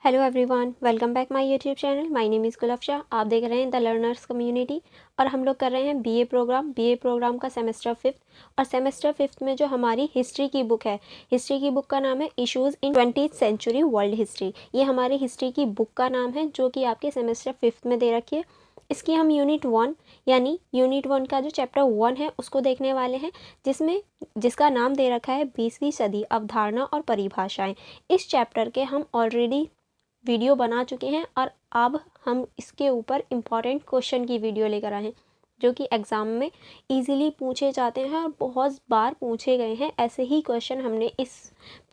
Hello everyone, welcome back my YouTube channel. My name is Gulab Shah. आप देख रहे हैं द लर्नर्स कम्युनिटी और हम लोग कर रहे हैं बीए प्रोग्राम का सेमेस्टर फिफ्थ। और सेमेस्टर फिफ्थ में जो हमारी हिस्ट्री की बुक है, हिस्ट्री की बुक का नाम है issues in 20th century world history. ये हमारी हिस्ट्री की बुक का नाम है जो कि आपके सेमेस्टर फिफ्थ में दे रखी है। इसकी हम यूनिट वन का जो चैप्टर 1 है उसको देखने वाले हैं, जिसका नाम दे रखा है 20वीं सदी अवधारणा और परिभाषाएं। इस चैप्टर के हम ऑलरेडी वीडियो बना चुके हैं और अब हम इसके ऊपर इम्पॉर्टेंट क्वेश्चन की वीडियो लेकर आए हैं जो कि एग्ज़ाम में इजीली पूछे जाते हैं और बहुत बार पूछे गए हैं। ऐसे ही क्वेश्चन हमने इस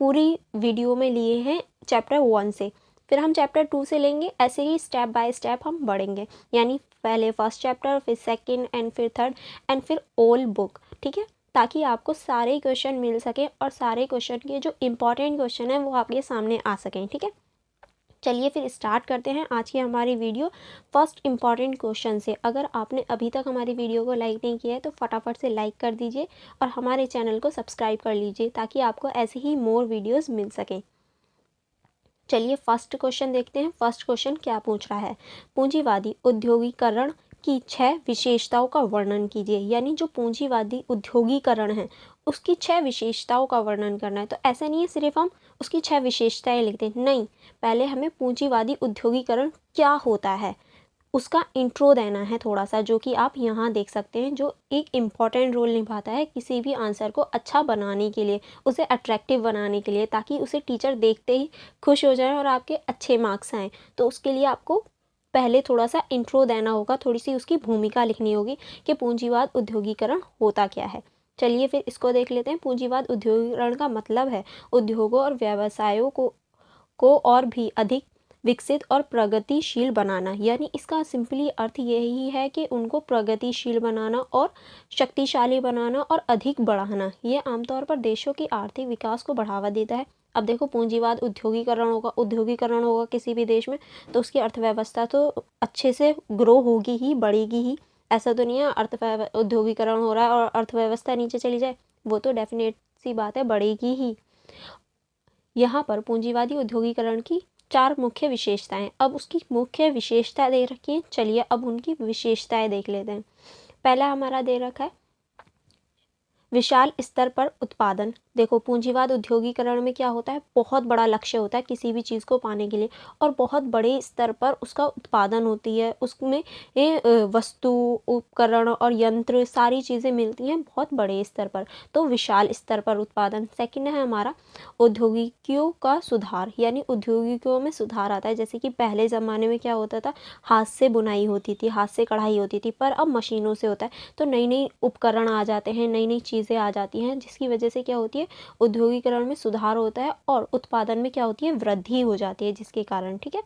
पूरी वीडियो में लिए हैं चैप्टर 1 से। फिर हम चैप्टर 2 से लेंगे। ऐसे ही स्टेप बाय स्टेप हम बढ़ेंगे, यानी पहले फर्स्ट चैप्टर, फिर सेकेंड एंड फिर थर्ड एंड फिर ऑल बुक, ठीक है, ताकि आपको सारे क्वेश्चन मिल सकें और सारे क्वेश्चन के जो इम्पॉर्टेंट क्वेश्चन हैं वो आपके सामने आ सकें। ठीक है, चलिए फिर स्टार्ट करते हैं आज की हमारी वीडियो फर्स्ट इम्पॉर्टेंट क्वेश्चन से। अगर आपने अभी तक हमारी वीडियो को लाइक नहीं किया है तो फटाफट से लाइक कर दीजिए और हमारे चैनल को सब्सक्राइब कर लीजिए ताकि आपको ऐसे ही मोर वीडियोस मिल सकें। चलिए फर्स्ट क्वेश्चन देखते हैं। फर्स्ट क्वेश्चन क्या पूछ रहा है, पूंजीवादी उद्योगीकरण की 6 विशेषताओं का वर्णन कीजिए। यानी जो पूंजीवादी उद्योगीकरण है उसकी 6 विशेषताओं का वर्णन करना है। तो ऐसा नहीं है सिर्फ हम उसकी 6 विशेषताएं लिखते हैं, नहीं, पहले हमें पूंजीवादी उद्योगीकरण क्या होता है उसका इंट्रो देना है थोड़ा सा, जो कि आप यहाँ देख सकते हैं, जो एक इम्पॉर्टेंट रोल निभाता है किसी भी आंसर को अच्छा बनाने के लिए, उसे अट्रैक्टिव बनाने के लिए, ताकि उसे टीचर देखते ही खुश हो जाए और आपके अच्छे मार्क्स आएँ। तो उसके लिए आपको पहले थोड़ा सा इंट्रो देना होगा, थोड़ी सी उसकी भूमिका लिखनी होगी कि पूंजीवाद उद्योगीकरण होता क्या है। चलिए फिर इसको देख लेते हैं। पूंजीवाद उद्योगीकरण का मतलब है उद्योगों और व्यवसायों को और भी अधिक विकसित और प्रगतिशील बनाना। यानी इसका सिंपली अर्थ यही है कि उनको प्रगतिशील बनाना और शक्तिशाली बनाना और अधिक बढ़ाना। ये आमतौर पर देशों की आर्थिक विकास को बढ़ावा देता है। अब देखो, पूंजीवाद उद्योगीकरण होगा किसी भी देश में तो उसकी अर्थव्यवस्था तो अच्छे से ग्रो होगी ही, बढ़ेगी ही। ऐसा तो नहीं है उद्योगीकरण हो रहा है और अर्थव्यवस्था नीचे चली जाए, वो तो डेफिनेट सी बात है, बढ़ेगी ही। यहाँ पर पूंजीवादी उद्योगीकरण की 4 मुख्य विशेषताएं। अब उसकी मुख्य विशेषता दे रखी है, चलिए अब उनकी विशेषताएं देख लेते हैं। पहला हमारा दे रखा है विशाल स्तर पर उत्पादन। देखो, पूंजीवाद उद्योगीकरण में क्या होता है, बहुत बड़ा लक्ष्य होता है किसी भी चीज़ को पाने के लिए और बहुत बड़े स्तर पर उसका उत्पादन होती है। उसमें वस्तु, उपकरण और यंत्र, सारी चीज़ें मिलती हैं बहुत बड़े स्तर पर, तो विशाल स्तर पर उत्पादन। सेकंड है हमारा औद्योगिकियों का सुधार, यानी औद्योगिकों में सुधार आता है। जैसे कि पहले ज़माने में क्या होता था, हाथ से बुनाई होती थी, हाथ से कढ़ाई होती थी, पर अब मशीनों से होता है। तो नई नई उपकरण आ जाते हैं, नई नई चीज़ें आ जाती हैं, जिसकी वजह से क्या होती है, औद्योगिकरण में सुधार होता है और उत्पादन में क्या होती है, वृद्धि हो जाती है जिसके कारण। ठीक है,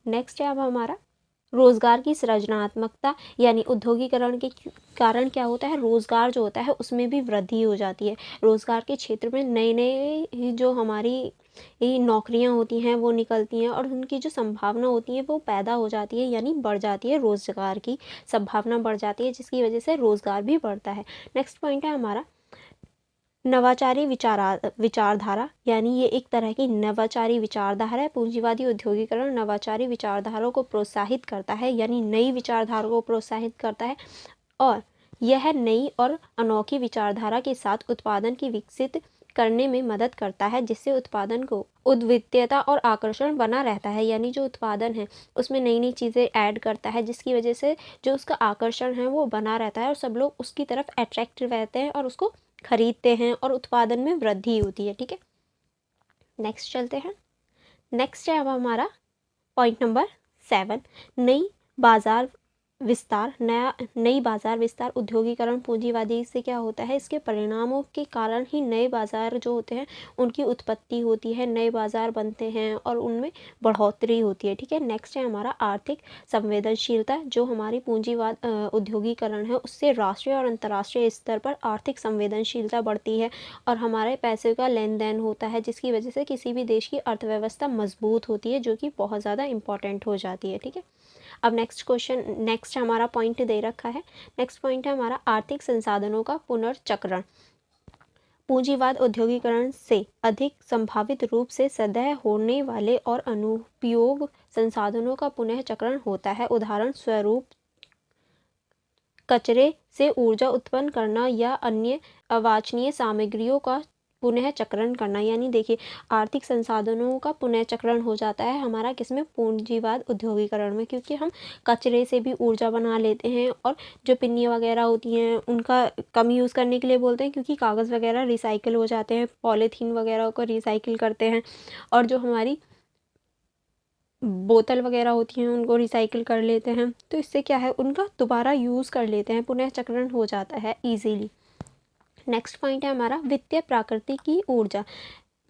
नेक्स्ट है अब हमारा रोजगार की सृजनात्मकता। यानी औद्योगिकरण के कारण क्या होता है, रोजगार जो होता है उसमें भी वृद्धि हो जाती है। रोजगार के क्षेत्र में नए नए जो हमारी ये नौकरियां होती हैं वो निकलती हैं और उनकी जो संभावना होती है वो पैदा हो जाती है, यानी बढ़ जाती है, रोजगार की संभावना बढ़ जाती है, जिसकी वजह से रोजगार भी बढ़ता है। नेक्स्ट पॉइंट है हमारा नवाचारी विचारधारा। यानी ये एक तरह की नवाचारी विचारधारा है। पूंजीवादी उद्योगीकरण नवाचारी विचारधाराओं को प्रोत्साहित करता है, यानी नई विचारधारा को प्रोत्साहित करता है और यह नई और अनोखी विचारधारा के साथ उत्पादन की विकसित करने में मदद करता है, जिससे उत्पादन को अद्वितीयता और आकर्षण बना रहता है। यानी जो उत्पादन है उसमें नई नई चीज़ें ऐड करता है, जिसकी वजह से जो उसका आकर्षण है वो बना रहता है और सब लोग उसकी तरफ अट्रैक्ट रहते हैं और उसको खरीदते हैं और उत्पादन में वृद्धि होती है। ठीक है, नेक्स्ट चलते हैं। नेक्स्ट है अब हमारा पॉइंट नंबर 7, नई बाजार विस्तार। नई बाजार विस्तार। उद्योगीकरण पूंजीवादी से क्या होता है, इसके परिणामों के कारण ही नए बाजार जो होते हैं उनकी उत्पत्ति होती है, नए बाजार बनते हैं और उनमें बढ़ोतरी होती है। ठीक है, नेक्स्ट है हमारा आर्थिक संवेदनशीलता। जो हमारी पूंजीवाद उद्योगीकरण है उससे राष्ट्रीय और अंतर्राष्ट्रीय स्तर पर आर्थिक संवेदनशीलता बढ़ती है और हमारे पैसे का लेन देन होता है, जिसकी वजह से किसी भी देश की अर्थव्यवस्था मजबूत होती है, जो कि बहुत ज़्यादा इंपॉर्टेंट हो जाती है। ठीक है, अब नेक्स्ट हमारा पॉइंट दे रखा है। नेक्स्ट पॉइंट है हमारा आर्थिक संसाधनों का पुनर्चक्रण। पूंजीवाद औद्योगिकरण से अधिक संभावित रूप से सदैव होने वाले और अनुपयोग संसाधनों का पुनः चक्रण होता है। उदाहरण स्वरूप कचरे से ऊर्जा उत्पन्न करना या अन्य अवांछनीय सामग्रियों का पुनः चक्रण करना। यानी देखिए, आर्थिक संसाधनों का पुनः चक्रण हो जाता है हमारा किसमें, पूंजीवाद औद्योगिकरण में, क्योंकि हम कचरे से भी ऊर्जा बना लेते हैं। और जो पिन्नी वगैरह होती हैं उनका कम यूज़ करने के लिए बोलते हैं, क्योंकि कागज़ वगैरह रिसाइकिल हो जाते हैं, पॉलीथीन वगैरह को रिसाइकिल करते हैं। और जो हमारी बोतल वगैरह होती हैं उनको रिसाइकिल कर लेते हैं, तो इससे क्या है, उनका दोबारा यूज़ कर लेते हैं, पुनः चक्रण हो जाता है ईजीली। नेक्स्ट पॉइंट है हमारा वित्तीय प्रकृति की ऊर्जा।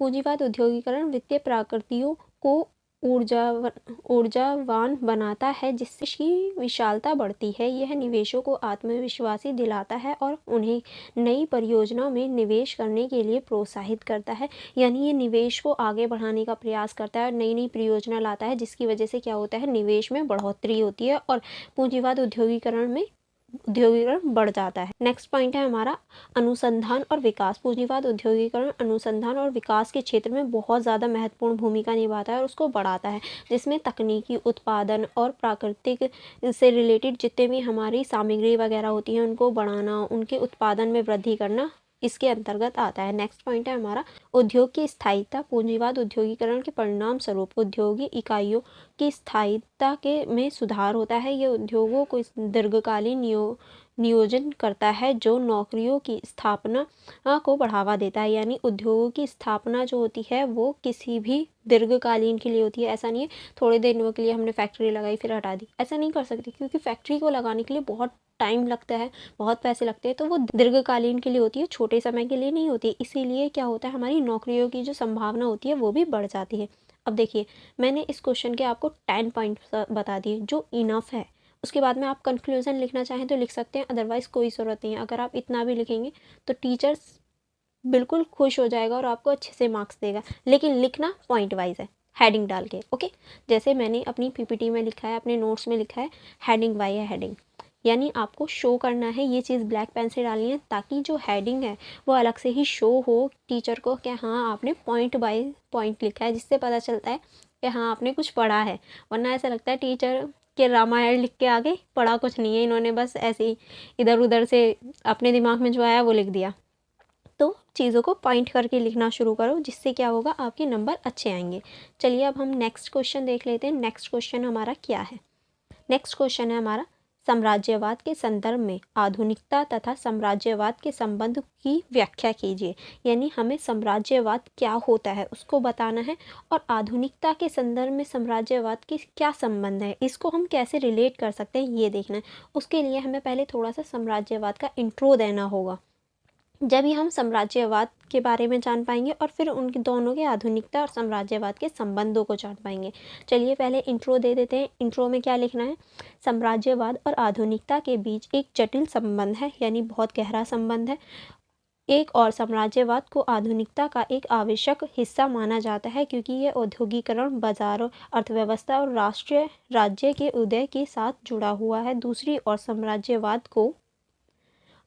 पूंजीवाद औद्योगिकरण वित्तीय प्रकृतियों को ऊर्जावान बनाता है, जिससे इसकी विशालता बढ़ती है। यह निवेशों को आत्मविश्वासी दिलाता है और उन्हें नई परियोजनाओं में निवेश करने के लिए प्रोत्साहित करता है। यानी ये निवेश को आगे बढ़ाने का प्रयास करता है और नई नई परियोजना लाता है, जिसकी वजह से क्या होता है, निवेश में बढ़ोतरी होती है और पूंजीवाद औद्योगिकरण बढ़ जाता है। नेक्स्ट पॉइंट है हमारा अनुसंधान और विकास। पूंजीवाद औद्योगिकरण अनुसंधान और विकास के क्षेत्र में बहुत ज़्यादा महत्वपूर्ण भूमिका निभाता है और उसको बढ़ाता है, जिसमें तकनीकी उत्पादन और प्राकृतिक से रिलेटेड जितने भी हमारी सामग्री वगैरह होती हैं उनको बढ़ाना, उनके उत्पादन में वृद्धि करना इसके अंतर्गत आता है। नेक्स्ट पॉइंट है हमारा उद्योग की स्थायित्व। पूंजीवाद औद्योगिकरण के परिणाम स्वरूप उद्योगिक इकाइयों की स्थायित्व के में सुधार होता है। यह उद्योगों को दीर्घकालीन नियोजन करता है, जो नौकरियों की स्थापना को बढ़ावा देता है। यानी उद्योगों की स्थापना जो होती है वो किसी भी दीर्घकालीन के लिए होती है। ऐसा नहीं है थोड़े दिनों के लिए हमने फैक्ट्री लगाई फिर हटा दी, ऐसा नहीं कर सकते, क्योंकि फैक्ट्री को लगाने के लिए बहुत टाइम लगता है, बहुत पैसे लगते हैं, तो वो दीर्घकालीन के लिए होती है, छोटे समय के लिए नहीं होती। इसीलिए क्या होता है, हमारी नौकरियों की जो संभावना होती है वो भी बढ़ जाती है। अब देखिए, मैंने इस क्वेश्चन के आपको 10 पॉइंट बता दिए जो इनफ है। उसके बाद में आप कंक्लूजन लिखना चाहें तो लिख सकते हैं, अदरवाइज़ कोई ज़रूरत नहीं है। अगर आप इतना भी लिखेंगे तो टीचर्स बिल्कुल खुश हो जाएगा और आपको अच्छे से मार्क्स देगा, लेकिन लिखना पॉइंट वाइज है, हेडिंग डाल के। ओके, जैसे मैंने अपनी पीपीटी में लिखा है, अपने नोट्स में लिखा है, हेडिंग वाई है हेडिंग, यानी आपको शो करना है, ये चीज़ ब्लैक पेन से डालनी है, ताकि जो हेडिंग है वो अलग से ही शो हो टीचर को कि हाँ आपने पॉइंट बाय पॉइंट लिखा है, जिससे पता चलता है कि हाँ आपने कुछ पढ़ा है। वरना ऐसा लगता है टीचर के रामायण लिख के आगे, पढ़ा कुछ नहीं है इन्होंने, बस ऐसे ही इधर उधर से अपने दिमाग में जो आया वो लिख दिया। तो चीज़ों को पॉइंट करके लिखना शुरू करो, जिससे क्या होगा, आपके नंबर अच्छे आएंगे। चलिए अब हम नेक्स्ट क्वेश्चन देख लेते हैं। नेक्स्ट क्वेश्चन हमारा क्या है, नेक्स्ट क्वेश्चन है हमारा साम्राज्यवाद के संदर्भ में आधुनिकता तथा साम्राज्यवाद के संबंध की व्याख्या कीजिए। यानी हमें साम्राज्यवाद क्या होता है उसको बताना है, और आधुनिकता के संदर्भ में साम्राज्यवाद की क्या संबंध है, इसको हम कैसे रिलेट कर सकते हैं ये देखना है। उसके लिए हमें पहले थोड़ा सा साम्राज्यवाद का इंट्रो देना होगा, जब ही हम साम्राज्यवाद के बारे में जान पाएंगे और फिर उनके दोनों के आधुनिकता और साम्राज्यवाद के संबंधों को जान पाएंगे। चलिए पहले इंट्रो दे देते हैं। इंट्रो में क्या लिखना है, साम्राज्यवाद और आधुनिकता के बीच एक जटिल संबंध है, यानी बहुत गहरा संबंध है। एक और साम्राज्यवाद को आधुनिकता का एक आवश्यक हिस्सा माना जाता है, क्योंकि यह औद्योगिकरण, बाजारों, अर्थव्यवस्था और राष्ट्रीय राज्य के उदय के साथ जुड़ा हुआ है। दूसरी ओर साम्राज्यवाद को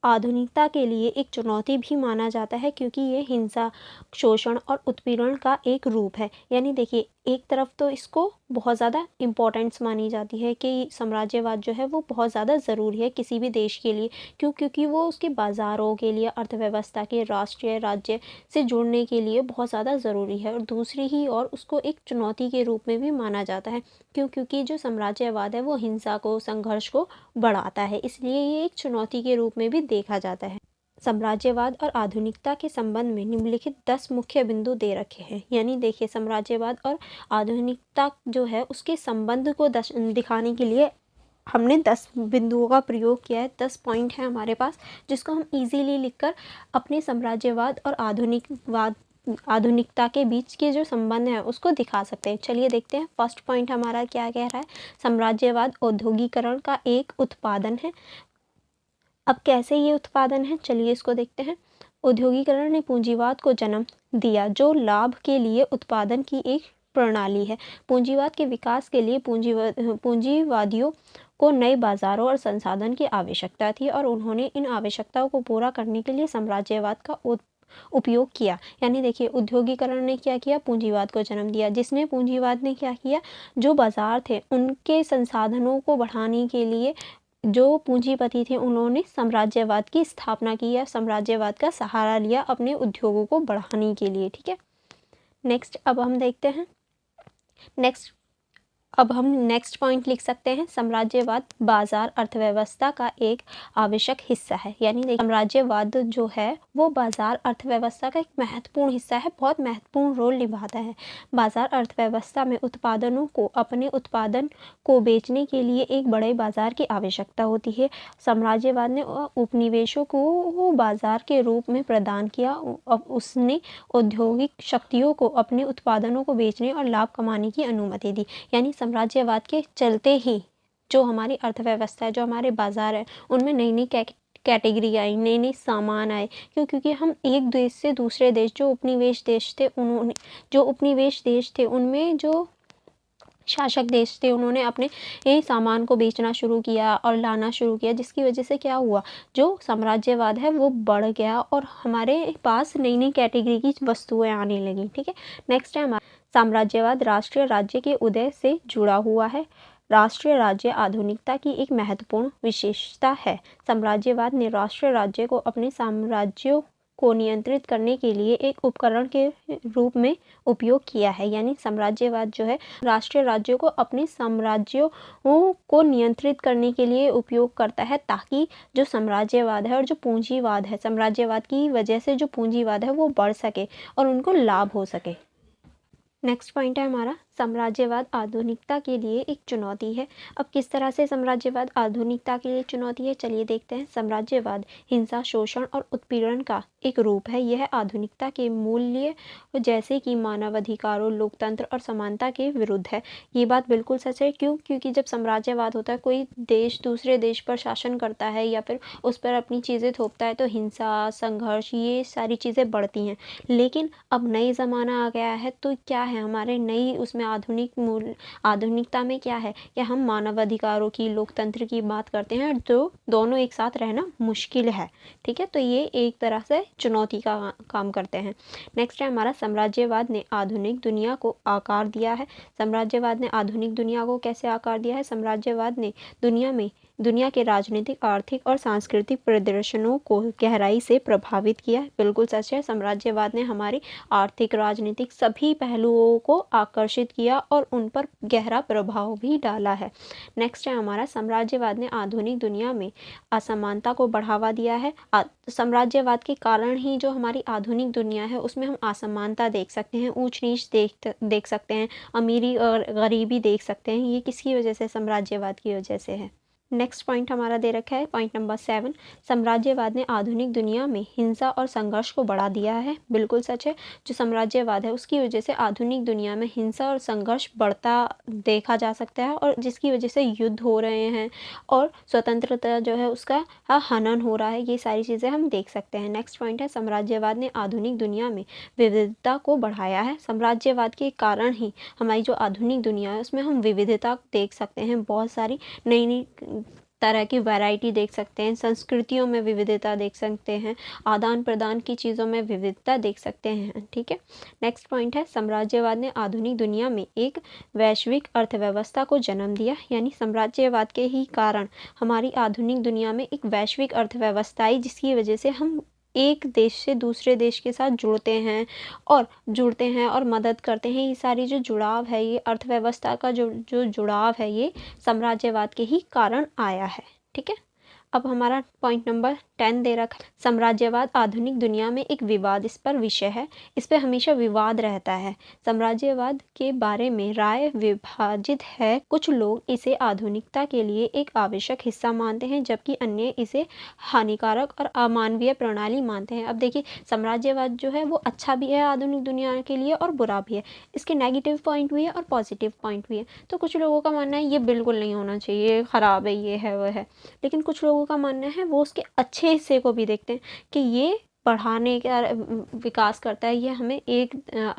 आधुनिकता के लिए एक चुनौती भी माना जाता है, क्योंकि ये हिंसा, शोषण और उत्पीड़न का एक रूप है। यानी देखिए, एक तरफ तो इसको बहुत ज़्यादा इम्पोर्टेंस मानी जाती है कि साम्राज्यवाद जो है वो बहुत ज़्यादा ज़रूरी है किसी भी देश के लिए, क्योंकि वो उसके बाज़ारों के लिए, अर्थव्यवस्था के, राष्ट्रीय राज्य से जुड़ने के लिए बहुत ज़्यादा ज़रूरी है। और दूसरी ही और उसको एक चुनौती के रूप में भी माना जाता है, क्योंकि जो साम्राज्यवाद है वो हिंसा को, संघर्ष को बढ़ाता है, इसलिए ये एक चुनौती के रूप में भी देखा जाता है। साम्राज्यवाद और आधुनिकता के संबंध में निम्नलिखित 10 मुख्य बिंदु दे रखे हैं। यानी देखिए, साम्राज्यवाद और आधुनिकता जो है उसके संबंध को दिखाने के लिए हमने 10 बिंदुओं का प्रयोग किया है। 10 पॉइंट है हमारे पास, जिसको हम इजीली लिखकर अपने साम्राज्यवाद और आधुनिकता के बीच के जो संबंध है उसको दिखा सकते हैं। चलिए देखते हैं। फर्स्ट पॉइंट हमारा क्या कह रहा है, साम्राज्यवाद औद्योगिकरण का एक उत्पादन है। अब कैसे ये उत्पादन है, चलिए इसको देखते हैं। औद्योगिकरण ने पूंजीवाद को जन्म दिया, जो लाभ के लिए उत्पादन की एक प्रणाली है। पूंजीवाद के विकास के लिए पूंजीवादियों को नए बाजारों और संसाधन की आवश्यकता थी, और उन्होंने इन आवश्यकताओं को पूरा करने के लिए साम्राज्यवाद का उपयोग किया। यानी देखिए उद्योगीकरण ने क्या किया, पूंजीवाद को जन्म दिया। जिसने पूंजीवाद ने क्या किया, जो बाजार थे उनके संसाधनों को बढ़ाने के लिए जो पूंजीपति थे उन्होंने साम्राज्यवाद की स्थापना की या साम्राज्यवाद का सहारा लिया अपने उद्योगों को बढ़ाने के लिए। ठीक है, नेक्स्ट अब हम देखते हैं नेक्स्ट पॉइंट लिख सकते हैं, साम्राज्यवाद बाजार अर्थव्यवस्था का एक आवश्यक हिस्सा है। यानी देखिए साम्राज्यवाद जो है वो बाजार अर्थव्यवस्था का एक महत्वपूर्ण हिस्सा है, बहुत महत्वपूर्ण रोल निभाता है। बाजार अर्थव्यवस्था में उत्पादनों को अपने उत्पादन को बेचने के लिए एक बड़े बाजार की आवश्यकता होती है। साम्राज्यवाद ने उपनिवेशों को बाजार के रूप में प्रदान किया। अब उसने औद्योगिक शक्तियों को अपने उत्पादनों को बेचने और लाभ कमाने की अनुमति दी। यानी साम्राज्यवाद के चलते ही जो हमारी अर्थव्यवस्था है, जो हमारे बाजार है, उनमें नई नई कैटेगरी आई, नई नई सामान आए। क्योंकि हम एक देश से दूसरे देश, जो उपनिवेश देश थे उनमें जो शासक देश थे उन्होंने अपने सामान को बेचना शुरू किया और लाना शुरू किया, जिसकी वजह से क्या हुआ, जो साम्राज्यवाद है वो बढ़ गया और हमारे पास नई नई कैटेगरी की वस्तुएं आने लगी। ठीक है, नेक्स्ट है हमारा साम्राज्यवाद राष्ट्रीय राज्य के उदय से जुड़ा हुआ है। राष्ट्रीय राज्य आधुनिकता की एक महत्वपूर्ण विशेषता है। साम्राज्यवाद ने राष्ट्रीय राज्य को अपने साम्राज्यों को नियंत्रित करने के लिए एक उपकरण के रूप में उपयोग किया है। यानी साम्राज्यवाद जो है राष्ट्रीय राज्यों को अपने साम्राज्यों को नियंत्रित करने के लिए उपयोग करता है, ताकि जो साम्राज्यवाद है और जो पूंजीवाद है, साम्राज्यवाद की वजह से जो पूंजीवाद है वो बढ़ सके और उनको लाभ हो सके। नेक्स्ट पॉइंट है हमारा साम्राज्यवाद आधुनिकता के लिए एक चुनौती है। अब किस तरह से साम्राज्यवाद आधुनिकता के लिए चुनौती है, चलिए देखते हैं। साम्राज्यवाद हिंसा, शोषण और उत्पीड़न का एक रूप है। यह आधुनिकता के मूल्य जैसे कि मानवाधिकारों, लोकतंत्र और समानता के विरुद्ध है। ये बात बिल्कुल सच है। क्यों? क्योंकि जब साम्राज्यवाद होता है, कोई देश दूसरे देश पर शासन करता है या फिर उस पर अपनी चीज़ें थोपता है, तो हिंसा, संघर्ष, ये सारी चीज़ें बढ़ती हैं। लेकिन अब नई ज़माना आ गया है, तो क्या है हमारे नई उसमें आधुनिकता में क्या है कि हम मानवाधिकारों की, लोकतंत्र की बात करते हैं, जो दोनों एक साथ रहना मुश्किल है। ठीक है, तो ये एक तरह से चुनौती का काम करते हैं। नेक्स्ट है हमारा साम्राज्यवाद ने आधुनिक दुनिया को आकार दिया है। साम्राज्यवाद ने आधुनिक दुनिया को कैसे आकार दिया है? साम्राज्यवाद ने दुनिया के राजनीतिक, आर्थिक और सांस्कृतिक प्रदर्शनों को गहराई से प्रभावित किया। बिल्कुल सच है, साम्राज्यवाद ने हमारी आर्थिक, राजनीतिक सभी पहलुओं को आकर्षित किया और उन पर गहरा प्रभाव भी डाला है। नेक्स्ट है हमारा साम्राज्यवाद ने आधुनिक दुनिया में असमानता को बढ़ावा दिया है। साम्राज्यवाद के कारण ही जो हमारी आधुनिक दुनिया है उसमें हम असमानता देख सकते हैं, ऊंच नीच देख सकते हैं, अमीरी और गरीबी देख सकते हैं। ये किसकी वजह से? साम्राज्यवाद की वजह से है। नेक्स्ट पॉइंट हमारा दे रखा है, पॉइंट नंबर 7, साम्राज्यवाद ने आधुनिक दुनिया में हिंसा और संघर्ष को बढ़ा दिया है। बिल्कुल सच है, जो साम्राज्यवाद है उसकी वजह से आधुनिक दुनिया में हिंसा और संघर्ष बढ़ता देखा जा सकता है, और जिसकी वजह से युद्ध हो रहे हैं और स्वतंत्रता जो है उसका हनन हो रहा है। ये सारी चीज़ें हम देख सकते हैं। नेक्स्ट पॉइंट है साम्राज्यवाद ने आधुनिक दुनिया में विविधता को बढ़ाया है। साम्राज्यवाद के कारण ही हमारी जो आधुनिक दुनिया है उसमें हम विविधता देख सकते हैं, बहुत सारी नई नई तरह की वैरायटी देख सकते हैं, संस्कृतियों में विविधता देख सकते हैं, आदान प्रदान की चीज़ों में विविधता देख सकते हैं। ठीक है, नेक्स्ट पॉइंट है साम्राज्यवाद ने आधुनिक दुनिया में एक वैश्विक अर्थव्यवस्था को जन्म दिया। यानी साम्राज्यवाद के ही कारण हमारी आधुनिक दुनिया में एक वैश्विक अर्थव्यवस्था आई, जिसकी वजह से हम एक देश से दूसरे देश के साथ जुड़ते हैं और मदद करते हैं। ये सारी जो जुड़ाव है, ये अर्थव्यवस्था का जो जुड़ाव है, ये साम्राज्यवाद के ही कारण आया है। ठीक है, अब हमारा पॉइंट नंबर 10 दे रखा है, साम्राज्यवाद आधुनिक दुनिया में एक विवादास्पद विषय है। इस पर हमेशा विवाद रहता है। साम्राज्यवाद के बारे में राय विभाजित है। कुछ लोग इसे आधुनिकता के लिए एक आवश्यक हिस्सा मानते हैं, जबकि अन्य इसे हानिकारक और अमानवीय प्रणाली मानते हैं। अब देखिए, साम्राज्यवाद जो है वो अच्छा भी है आधुनिक दुनिया के लिए और बुरा भी है। इसके नेगेटिव पॉइंट भी है और पॉजिटिव पॉइंट भी है। तो कुछ लोगों का मानना है ये बिल्कुल नहीं होना चाहिए, ये ख़राब है, ये है, वो है। लेकिन कुछ लोगों का मानना है वो उसके अच्छे हिस्से को भी देखते हैं कि ये बढ़ाने का विकास करता है, ये हमें एक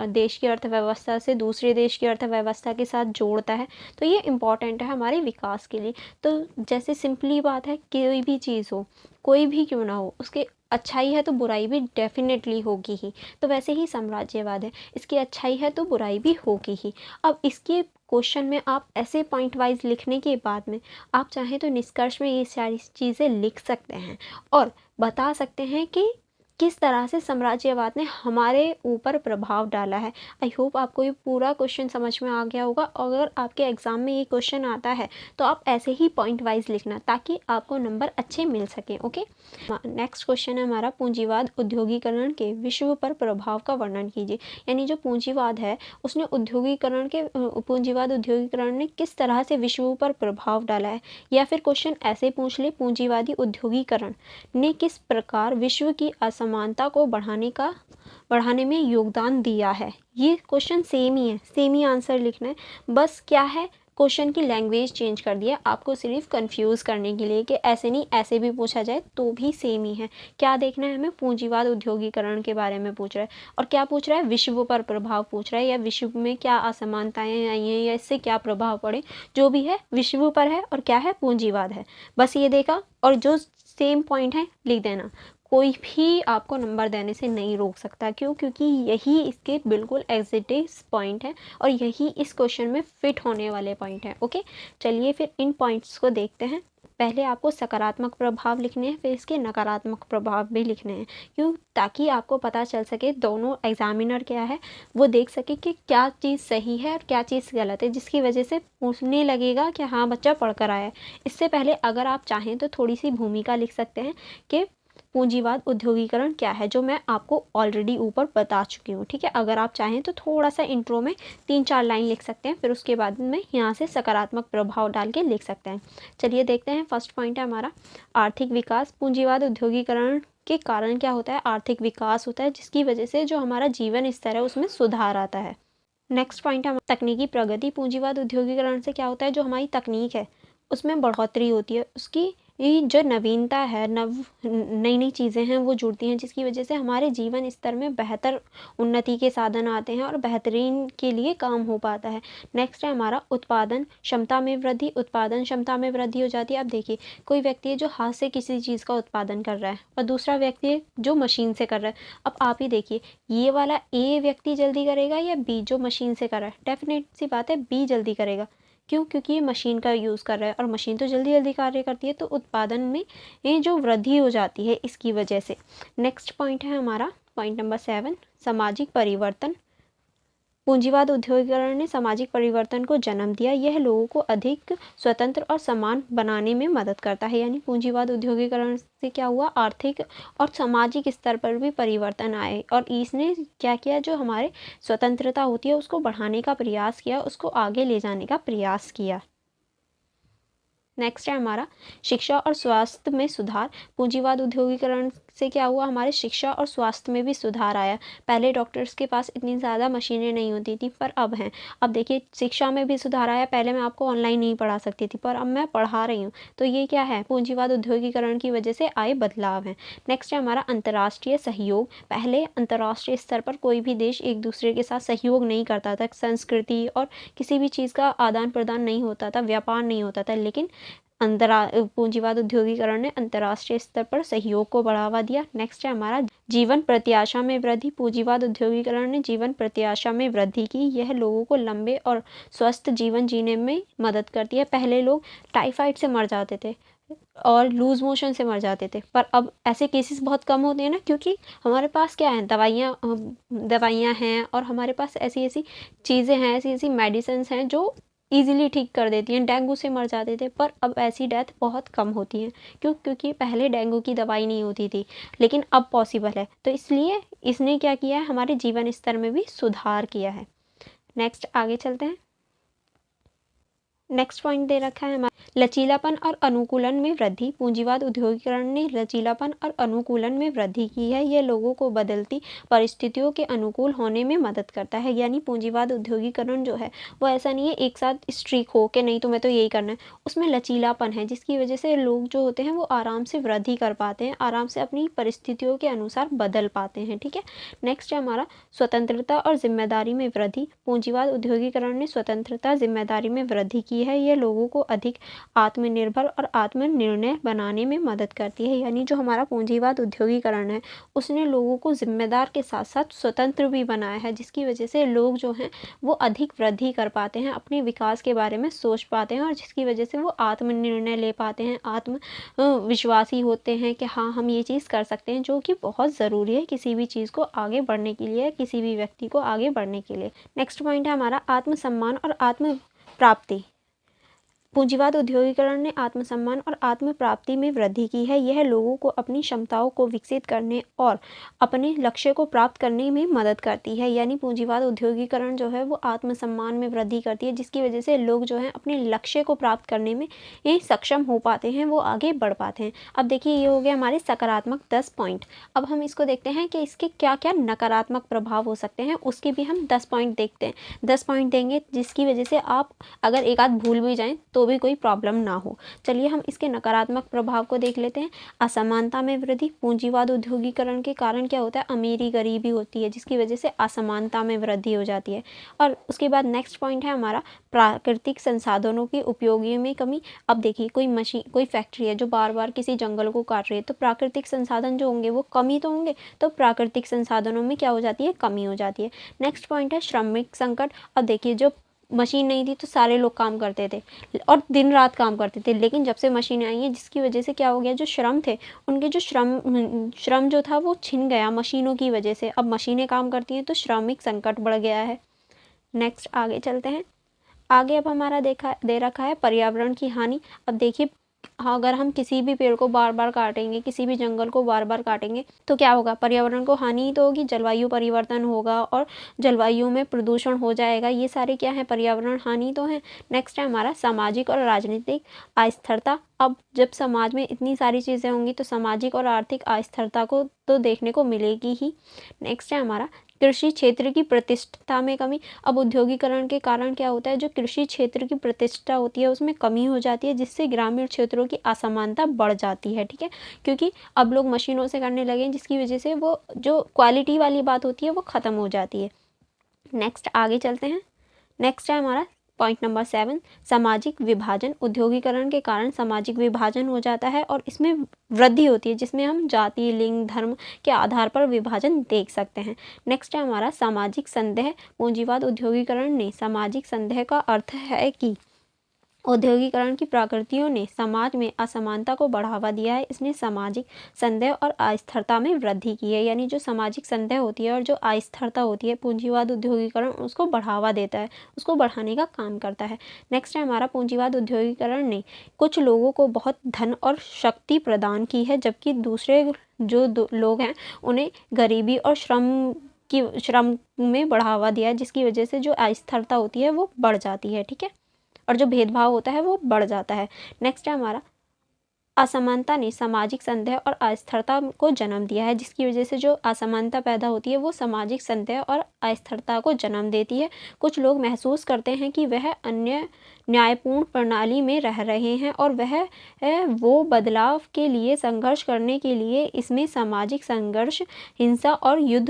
देश की अर्थव्यवस्था से दूसरे देश की अर्थव्यवस्था के साथ जोड़ता है। तो ये इम्पॉर्टेंट है हमारे विकास के लिए। तो जैसे सिंपली बात है, कोई भी चीज़ हो, कोई भी क्यों ना हो, उसके अच्छाई है तो बुराई भी डेफिनेटली होगी ही। तो वैसे ही साम्राज्यवाद है, इसकी अच्छाई है तो बुराई भी होगी ही। अब इसके क्वेश्चन में आप ऐसे पॉइंट वाइज लिखने के बाद में आप चाहें तो निष्कर्ष में ये सारी चीज़ें लिख सकते हैं और बता सकते हैं कि किस तरह से साम्राज्यवाद ने हमारे ऊपर प्रभाव डाला है। आई होप आपको ये पूरा क्वेश्चन समझ में आ गया होगा। अगर आपके एग्ज़ाम में ये क्वेश्चन आता है तो आप ऐसे ही पॉइंट वाइज लिखना, ताकि आपको नंबर अच्छे मिल सकें। ओके, नेक्स्ट क्वेश्चन है हमारा, पूंजीवाद औद्योगिकरण के विश्व पर प्रभाव का वर्णन कीजिए। यानी जो पूंजीवाद है उसने पूंजीवाद औद्योगिकरण ने किस तरह से विश्व पर प्रभाव डाला है। या फिर क्वेश्चन ऐसे पूछ ले, पूंजीवादी औद्योगिकरण ने किस प्रकार विश्व की असमानता को बढ़ाने में योगदान दिया है। ये क्वेश्चन सेम ही है, सेम ही आंसर लिखना है। बस क्या है, क्वेश्चन की लैंग्वेज चेंज कर दिया आपको सिर्फ कंफ्यूज करने के लिए कि ऐसे नहीं ऐसे भी पूछा जाए तो भी सेम ही है। क्या देखना है हमें, पूंजीवाद औद्योगिकरण के बारे में पूछ रहा है और क्या पूछ रहा है, विश्व पर प्रभाव पूछ रहा है, या विश्व में क्या असमानताएं आई हैं या इससे क्या प्रभाव पड़े। जो भी है विश्व पर है और क्या है, पूंजीवाद है। बस ये देखा और जो सेम पॉइंट है लिख देना। कोई भी आपको नंबर देने से नहीं रोक सकता। क्यों? क्योंकि यही इसके बिल्कुल एग्जैक्ट पॉइंट है और यही इस क्वेश्चन में फिट होने वाले पॉइंट हैं। ओके, चलिए फिर इन पॉइंट्स को देखते हैं। पहले आपको सकारात्मक प्रभाव लिखने हैं, फिर इसके नकारात्मक प्रभाव भी लिखने हैं। क्यों? ताकि आपको पता चल सके, दोनों एग्जामिनर क्या है वो देख सके कि क्या चीज़ सही है और क्या चीज़ गलत है, जिसकी वजह से पूछने लगेगा कि हाँ बच्चा पढ़ कर आया है। इससे पहले अगर आप चाहें तो थोड़ी सी भूमिका लिख सकते हैं कि पूंजीवाद औद्योगिकरण क्या है, जो मैं आपको ऑलरेडी ऊपर बता चुकी हूँ। ठीक है, अगर आप चाहें तो थोड़ा सा इंट्रो में 3-4 लाइन लिख सकते हैं, फिर उसके बाद में यहाँ से सकारात्मक प्रभाव डाल के लिख सकते हैं। चलिए देखते हैं, फर्स्ट पॉइंट है हमारा आर्थिक विकास। पूंजीवाद औद्योगिकरण के कारण क्या होता है, आर्थिक विकास होता है, जिसकी वजह से जो हमारा जीवन स्तर है उसमें सुधार आता है। नेक्स्ट पॉइंट है तकनीकी प्रगति। पूंजीवाद औद्योगिकरण से क्या होता है, जो हमारी तकनीक है उसमें बढ़ोतरी होती है, उसकी जो नवीनता है, नई नई चीज़ें हैं वो जुड़ती हैं, जिसकी वजह से हमारे जीवन स्तर में बेहतर उन्नति के साधन आते हैं और बेहतरीन के लिए काम हो पाता है। नेक्स्ट है हमारा उत्पादन क्षमता में वृद्धि। उत्पादन क्षमता में वृद्धि हो जाती है। अब देखिए, कोई व्यक्ति है जो हाथ से किसी चीज़ का उत्पादन कर रहा है और दूसरा व्यक्ति है जो मशीन से कर रहा है। अब आप ही देखिए, ये वाला ए व्यक्ति जल्दी करेगा या बी जो मशीन से कर रहा है। डेफिनेट सी बात है, बी जल्दी करेगा। क्यों? क्योंकि ये मशीन का यूज़ कर रहा है और मशीन तो जल्दी जल्दी कार्य करती है, तो उत्पादन में ये जो वृद्धि हो जाती है इसकी वजह से। नेक्स्ट पॉइंट है हमारा पॉइंट नंबर 7, सामाजिक परिवर्तन। पूंजीवाद औद्योगिकरण ने सामाजिक परिवर्तन को जन्म दिया। यह लोगों को अधिक स्वतंत्र और समान बनाने में मदद करता है। यानी पूंजीवाद औद्योगिकरण से क्या हुआ, आर्थिक और सामाजिक स्तर पर भी परिवर्तन आए और इसने क्या किया, जो हमारे स्वतंत्रता होती है उसको बढ़ाने का प्रयास किया, उसको आगे ले जाने का प्रयास किया। नेक्स्ट है हमारा शिक्षा और स्वास्थ्य में सुधार। पूंजीवाद औद्योगिकरण से क्या हुआ, हमारे शिक्षा और स्वास्थ्य में भी सुधार आया। पहले डॉक्टर्स के पास इतनी ज़्यादा मशीनें नहीं होती थी, पर अब हैं। अब देखिए, शिक्षा में भी सुधार आया। पहले मैं आपको ऑनलाइन नहीं पढ़ा सकती थी, पर अब मैं पढ़ा रही हूँ। तो ये क्या है, पूंजीवाद औद्योगिकरण की वजह से आए बदलाव हैं। नेक्स्ट है हमारा अंतर्राष्ट्रीय सहयोग। पहले अंतर्राष्ट्रीय स्तर पर कोई भी देश एक दूसरे के साथ सहयोग नहीं करता था, संस्कृति और किसी भी चीज़ का आदान प्रदान नहीं होता था, व्यापार नहीं होता था। लेकिन पूंजीवाद औद्योगिकरण ने अंतर्राष्ट्रीय स्तर पर सहयोग को बढ़ावा दिया। नेक्स्ट है हमारा जीवन प्रत्याशा में वृद्धि। पूंजीवाद औद्योगिकरण ने जीवन प्रत्याशा में वृद्धि की। यह लोगों को लंबे और स्वस्थ जीवन जीने में मदद करती है। पहले लोग टाइफाइड से मर जाते थे और लूज मोशन से मर जाते थे, पर अब ऐसे केसेस बहुत कम होते हैं ना, क्योंकि हमारे पास क्या है, दवाइयाँ हैं और हमारे पास ऐसी ऐसी चीज़ें हैं, ऐसी ऐसी मेडिसिन हैं जो ईजिली ठीक कर देती हैं। डेंगू से मर जाते थे, पर अब ऐसी डेथ बहुत कम होती हैं। क्यों? क्योंकि पहले डेंगू की दवाई नहीं होती थी, लेकिन अब पॉसिबल है। तो इसलिए इसने क्या किया है, हमारे जीवन स्तर में भी सुधार किया है। नेक्स्ट आगे चलते हैं। नेक्स्ट पॉइंट दे रखा है हमारा लचीलापन और अनुकूलन में वृद्धि। पूंजीवाद उद्योगीकरण ने लचीलापन और अनुकूलन में वृद्धि की है। यह लोगों को बदलती परिस्थितियों के अनुकूल होने में मदद करता है। यानी पूंजीवाद उद्योगीकरण जो है वो ऐसा नहीं है एक साथ स्ट्रिक हो के नहीं तुम्हें तो यही करना है, उसमें लचीलापन है जिसकी वजह से लोग जो होते हैं वो आराम से वृद्धि कर पाते हैं, आराम से अपनी परिस्थितियों के अनुसार बदल पाते हैं। ठीक है, नेक्स्ट है हमारा स्वतंत्रता और जिम्मेदारी में वृद्धि। पूंजीवाद उद्योगीकरण ने स्वतंत्रता जिम्मेदारी में वृद्धि की है। यह लोगों को अधिक आत्मनिर्भर और आत्मनिर्णय बनाने में मदद करती है। यानी जो हमारा पूंजीवाद उद्योगीकरण है उसने लोगों को जिम्मेदार के साथ साथ स्वतंत्र भी बनाया है, जिसकी वजह से लोग जो हैं वो अधिक वृद्धि कर पाते हैं, अपने विकास के बारे में सोच पाते हैं और जिसकी वजह से वो आत्मनिर्णय ले पाते हैं, आत्म विश्वासी होते हैं कि हाँ हम ये चीज़ कर सकते हैं, जो कि बहुत ज़रूरी है किसी भी चीज़ को आगे बढ़ने के लिए, किसी भी व्यक्ति को आगे बढ़ने के लिए। नेक्स्ट पॉइंट है हमारा आत्मसम्मान और आत्म प्राप्ति। पूंजीवाद उद्योगीकरण ने आत्मसम्मान और आत्म प्राप्ति में वृद्धि की है। यह लोगों को अपनी क्षमताओं को विकसित करने और अपने लक्ष्य को प्राप्त करने में मदद करती है। यानी पूंजीवाद उद्योगीकरण जो है वो आत्मसम्मान में वृद्धि करती है, जिसकी वजह से लोग जो हैं अपने लक्ष्य को प्राप्त करने में ये सक्षम हो पाते हैं, वो आगे बढ़ पाते हैं। अब देखिए ये हो गया हमारे सकारात्मक 10 पॉइंट। अब हम इसको देखते हैं कि इसके क्या क्या नकारात्मक प्रभाव हो सकते हैं, उसके भी हम 10 पॉइंट देखते हैं। 10 पॉइंट देंगे जिसकी वजह से आप अगर एक आध भूल भी जाएँ तो भी कोई प्रॉब्लम ना हो। चलिए हम इसके नकारात्मक प्रभाव को देख लेते हैं। असमानता में वृद्धि। पूंजीवाद उद्योगीकरण के कारण क्या होता है, अमीरी गरीबी होती है, जिसकी वजह से असमानता में वृद्धि हो जाती है। और उसके बाद नेक्स्ट पॉइंट है हमारा प्राकृतिक संसाधनों की उपयोगी में कमी। अब देखिए कोई फैक्ट्री है जो बार बार किसी जंगल को काट रही है, तो प्राकृतिक संसाधन जो होंगे वो कमी तो होंगे, तो प्राकृतिक संसाधनों में क्या हो जाती है, कमी हो जाती है। नेक्स्ट पॉइंट है श्रमिक संकट। अब देखिए जो मशीन नहीं थी तो सारे लोग काम करते थे और दिन रात काम करते थे, लेकिन जब से मशीनें आई हैं जिसकी वजह से क्या हो गया, जो श्रम थे उनके जो श्रम जो था वो छिन गया मशीनों की वजह से। अब मशीनें काम करती हैं तो श्रमिक संकट बढ़ गया है। नेक्स्ट आगे चलते हैं। आगे अब हमारा दे रखा है पर्यावरण की हानि। अब देखिए हाँ, अगर हम किसी भी पेड़ को बार बार काटेंगे, किसी भी जंगल को बार बार काटेंगे तो क्या होगा, पर्यावरण को हानि ही तो होगी, जलवायु परिवर्तन होगा और जलवायु में प्रदूषण हो जाएगा। ये सारे क्या है, पर्यावरण हानि तो है। नेक्स्ट है हमारा सामाजिक और राजनीतिक अस्थिरता। अब जब समाज में इतनी सारी चीज़ें होंगी तो सामाजिक और आर्थिक अस्थिरता को तो देखने को मिलेगी ही। नेक्स्ट है हमारा कृषि क्षेत्र की प्रतिष्ठा में कमी। अब औद्योगिकरण के कारण क्या होता है, जो कृषि क्षेत्र की प्रतिष्ठा होती है उसमें कमी हो जाती है, जिससे ग्रामीण क्षेत्रों की असमानता बढ़ जाती है। ठीक है, क्योंकि अब लोग मशीनों से करने लगे हैं, जिसकी वजह से वो जो क्वालिटी वाली बात होती है वो ख़त्म हो जाती है। नेक्स्ट आगे चलते हैं। नेक्स्ट है हमारा पॉइंट नंबर 7 सामाजिक विभाजन। औद्योगिकरण के कारण सामाजिक विभाजन हो जाता है और इसमें वृद्धि होती है, जिसमें हम जाति, लिंग, धर्म के आधार पर विभाजन देख सकते हैं। नेक्स्ट है हमारा सामाजिक संदेह। पूंजीवाद उद्योगिकरण ने सामाजिक संदेह का अर्थ है कि औद्योगिकरण की प्रकृतियों ने समाज में असमानता को बढ़ावा दिया है। इसने सामाजिक संदेह और अस्थिरता में वृद्धि की है। यानी जो सामाजिक संदेह होती है और जो अस्थिरता होती है, पूंजीवाद उद्योगिकरण उसको बढ़ावा देता है, उसको बढ़ाने का काम करता है। नेक्स्ट है हमारा पूंजीवाद उद्योगिकरण ने कुछ लोगों को बहुत धन और शक्ति प्रदान की है, जबकि दूसरे जो लोग हैं उन्हें गरीबी और श्रम में बढ़ावा दिया है, जिसकी वजह से जो अस्थिरता होती है वो बढ़ जाती है। ठीक है, और जो भेदभाव होता है वो बढ़ जाता है। नेक्स्ट है हमारा असमानता ने सामाजिक संदेह और अस्थिरता को जन्म दिया है, जिसकी वजह से जो असमानता पैदा होती है वो सामाजिक संदेह और अस्थिरता को जन्म देती है। कुछ लोग महसूस करते हैं कि वह अन्य न्यायपूर्ण प्रणाली में रह रहे हैं और वो बदलाव के लिए संघर्ष करने के लिए इसमें सामाजिक संघर्ष, हिंसा और युद्ध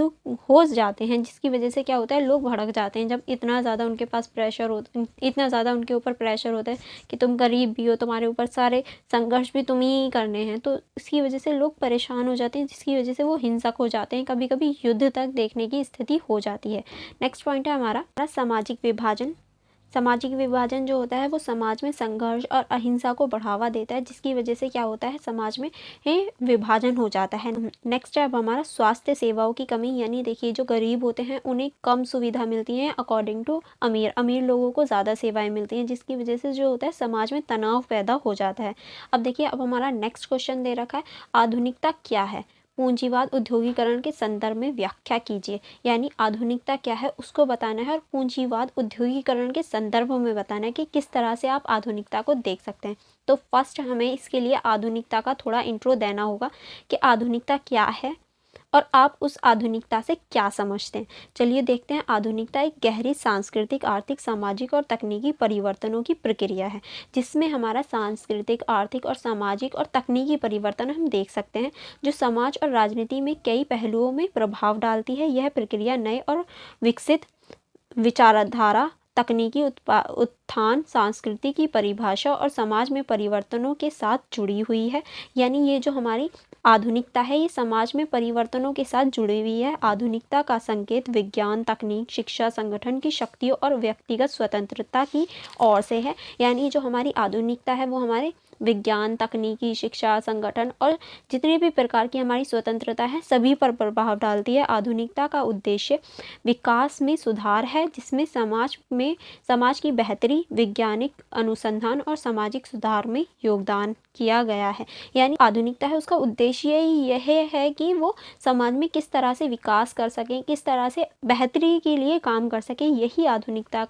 हो जाते हैं, जिसकी वजह से क्या होता है, लोग भड़क जाते हैं। जब इतना ज़्यादा उनके पास प्रेशर होता, इतना ज़्यादा उनके ऊपर प्रेशर होता है कि तुम गरीब भी हो, तुम्हारे ऊपर सारे संघर्ष भी तुम ही करने हैं, तो इसकी वजह से लोग परेशान हो जाते हैं, जिसकी वजह से वो हिंसक हो जाते हैं, कभी कभी युद्ध तक देखने की स्थिति हो जाती है। नेक्स्ट पॉइंट है हमारा सामाजिक विभाजन। सामाजिक विभाजन जो होता है वो समाज में संघर्ष और अहिंसा को बढ़ावा देता है, जिसकी वजह से क्या होता है, समाज में विभाजन हो जाता है। नेक्स्ट है अब हमारा स्वास्थ्य सेवाओं की कमी। यानी देखिए जो गरीब होते हैं उन्हें कम सुविधा मिलती है अकॉर्डिंग टू अमीर लोगों को ज़्यादा सेवाएं मिलती हैं, जिसकी वजह से जो होता है समाज में तनाव पैदा हो जाता है। अब देखिए अब हमारा नेक्स्ट क्वेश्चन दे रखा है, आधुनिकता क्या है। पूंजीवाद उद्योगीकरण के संदर्भ में व्याख्या कीजिए। यानी आधुनिकता क्या है उसको बताना है और पूंजीवाद उद्योगीकरण के संदर्भ में बताना है कि किस तरह से आप आधुनिकता को देख सकते हैं। तो फर्स्ट हमें इसके लिए आधुनिकता का थोड़ा इंट्रो देना होगा कि आधुनिकता क्या है और आप उस आधुनिकता से क्या समझते हैं। चलिए देखते हैं। आधुनिकता एक गहरी सांस्कृतिक, आर्थिक, सामाजिक और तकनीकी परिवर्तनों की प्रक्रिया है, जिसमें हमारा सांस्कृतिक, आर्थिक और सामाजिक और तकनीकी परिवर्तन हम देख सकते हैं, जो समाज और राजनीति में कई पहलुओं में प्रभाव डालती है। यह प्रक्रिया नए और विकसित विचारधारा, तकनीकी उत्थान, संस्कृति की परिभाषा और समाज में परिवर्तनों के साथ जुड़ी हुई है। यानी ये जो हमारी आधुनिकता है ये समाज में परिवर्तनों के साथ जुड़ी हुई है। आधुनिकता का संकेत विज्ञान, तकनीक, शिक्षा, संगठन की शक्तियों और व्यक्तिगत स्वतंत्रता की ओर से है। यानी जो हमारी आधुनिकता है वो हमारे विज्ञान, तकनीकी, शिक्षा, संगठन और जितने भी प्रकार की हमारी स्वतंत्रता है सभी पर प्रभाव डालती है। आधुनिकता का उद्देश्य विकास में सुधार है, जिसमें समाज की बेहतरी, वैज्ञानिक अनुसंधान और सामाजिक सुधार में योगदान किया गया है। यानी आधुनिकता है उसका उद्देश्य यह है कि वो समाज में किस तरह से विकास कर सकें, किस तरह से बेहतरी के लिए काम कर सकें। यही आधुनिकता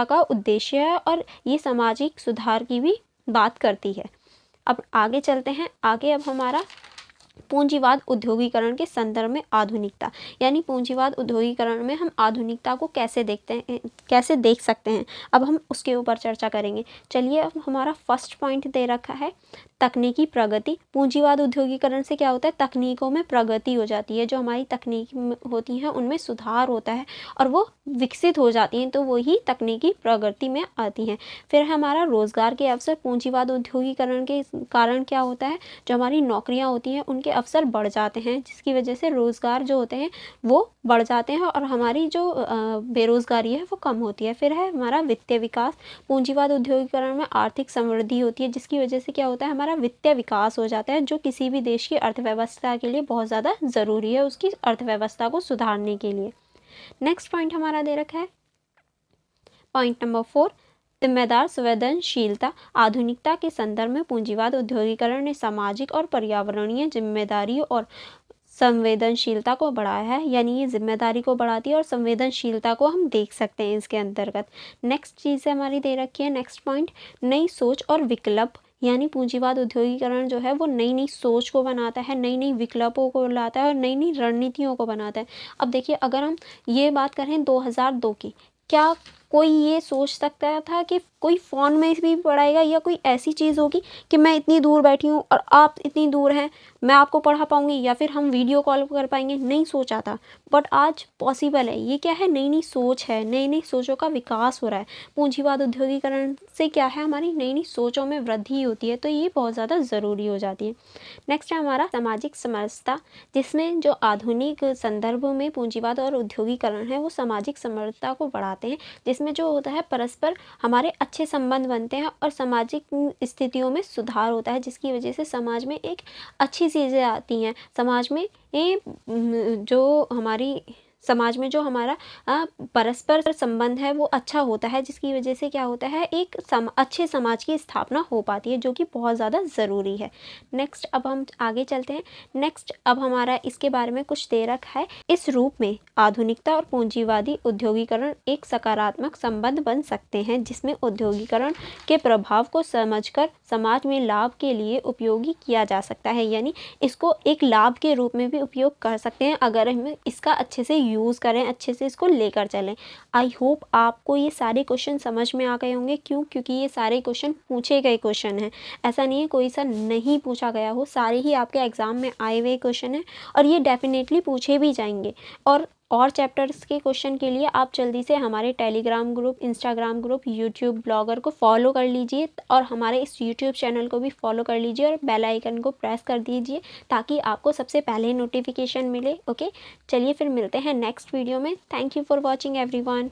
का उद्देश्य है और ये सामाजिक सुधार की भी बात करती है। अब आगे चलते हैं। आगे अब हमारा पूंजीवाद उद्योगीकरण के संदर्भ में आधुनिकता, यानी पूंजीवाद उद्योगीकरण में हम आधुनिकता को कैसे देख सकते हैं, अब हम उसके ऊपर चर्चा करेंगे। चलिए अब हमारा फर्स्ट पॉइंट दे रखा है तकनीकी प्रगति। पूंजीवाद उद्योगीकरण से क्या होता है, तकनीकों में प्रगति हो जाती है। जो हमारी तकनीक होती हैं उनमें सुधार होता है और वो विकसित हो जाती हैं, तो वही तकनीकी प्रगति में आती हैं। फिर हमारा रोजगार के अवसर, पूंजीवाद उद्योगीकरण के कारण क्या होता है, जो हमारी नौकरियां होती हैं उनके अवसर बढ़ जाते हैं, जिसकी वजह से रोजगार जो होते हैं वो बढ़ जाते हैं और हमारी जो बेरोजगारी है वो कम होती है। फिर है हमारा वित्तीय विकास। पूंजीवाद उद्योगीकरण में आर्थिक समृद्धि होती है, जिसकी वजह से क्या होता है, हमारा वित्तीय विकास हो जाता है, जो किसी भी देश की अर्थव्यवस्था के लिए बहुत ज़्यादा ज़रूरी है, उसकी अर्थव्यवस्था को सुधारने के लिए। नेक्स्ट पॉइंट हमारा दे रखा है पॉइंट नंबर 4, जिम्मेदार संवेदनशीलता। आधुनिकता के संदर्भ में पूंजीवाद उद्योगीकरण ने सामाजिक और पर्यावरणीय जिम्मेदारी और संवेदनशीलता को बढ़ाया है। यानी ये जिम्मेदारी को बढ़ाती है और संवेदनशीलता को हम देख सकते हैं इसके अंतर्गत। नेक्स्ट चीज़ हमारी दे रखी है, नेक्स्ट पॉइंट, नई सोच और विकल्प। यानी पूंजीवाद उद्योगीकरण जो है वो नई नई सोच को बनाता है, नई नई विकल्पों को लाता है और नई नई रणनीतियों को बनाता है। अब देखिए, अगर हम ये बात करें 2002 की, क्या कोई ये सोच सकता था कि कोई फ़ोन में भी पढ़ाएगा या कोई ऐसी चीज़ होगी कि मैं इतनी दूर बैठी हूँ और आप इतनी दूर हैं, मैं आपको पढ़ा पाऊँगी या फिर हम वीडियो कॉल कर पाएंगे? नहीं सोचा था, बट आज पॉसिबल है। ये क्या है, नई नई सोच है, नई नई सोचों का विकास हो रहा है। पूंजीवाद उद्योगीकरण से क्या है, हमारी नई नई सोचों में वृद्धि होती है, तो ये बहुत ज़्यादा ज़रूरी हो जाती है। नेक्स्ट है हमारा सामाजिक समरसता, जिसमें जो आधुनिक संदर्भ में पूंजीवाद और उद्योगीकरण है वो सामाजिक समरसता को बढ़ाते हैं, जिसमें जो होता है परस्पर हमारे अच्छे संबंध बनते हैं और सामाजिक स्थितियों में सुधार होता है, जिसकी वजह से समाज में एक अच्छी चीज़ें आती हैं। समाज में जो हमारा परस्पर संबंध है वो अच्छा होता है, जिसकी वजह से क्या होता है, एक अच्छे समाज की स्थापना हो पाती है, जो कि बहुत ज़्यादा ज़रूरी है। नेक्स्ट अब हम आगे चलते हैं। नेक्स्ट अब हमारा इसके बारे में कुछ दे रखा है। इस रूप में आधुनिकता और पूंजीवादी उद्योगीकरण एक सकारात्मक संबंध बन सकते हैं, जिसमें उद्योगीकरण के प्रभाव को समझकर समाज में लाभ के लिए उपयोगी किया जा सकता है। यानी इसको एक लाभ के रूप में भी उपयोग कर सकते हैं अगर हम इसका अच्छे से यूज़ करें, अच्छे से इसको लेकर चलें। आई होप आपको ये सारे क्वेश्चन समझ में आ गए होंगे। क्योंकि ये सारे क्वेश्चन पूछे गए क्वेश्चन हैं, ऐसा नहीं है कोई सा नहीं पूछा गया हो, सारे ही आपके एग्ज़ाम में आए हुए क्वेश्चन हैं और ये डेफिनेटली पूछे भी जाएंगे। और चैप्टर्स के क्वेश्चन के लिए आप जल्दी से हमारे Telegram group, Instagram group, YouTube blogger को फॉलो कर लीजिए और हमारे इस यूट्यूब चैनल को भी फॉलो कर लीजिए और बेल आइकन को प्रेस कर दीजिए ताकि आपको सबसे पहले नोटिफिकेशन मिले। ओके, चलिए फिर मिलते हैं नेक्स्ट वीडियो में। Thank you for watching everyone.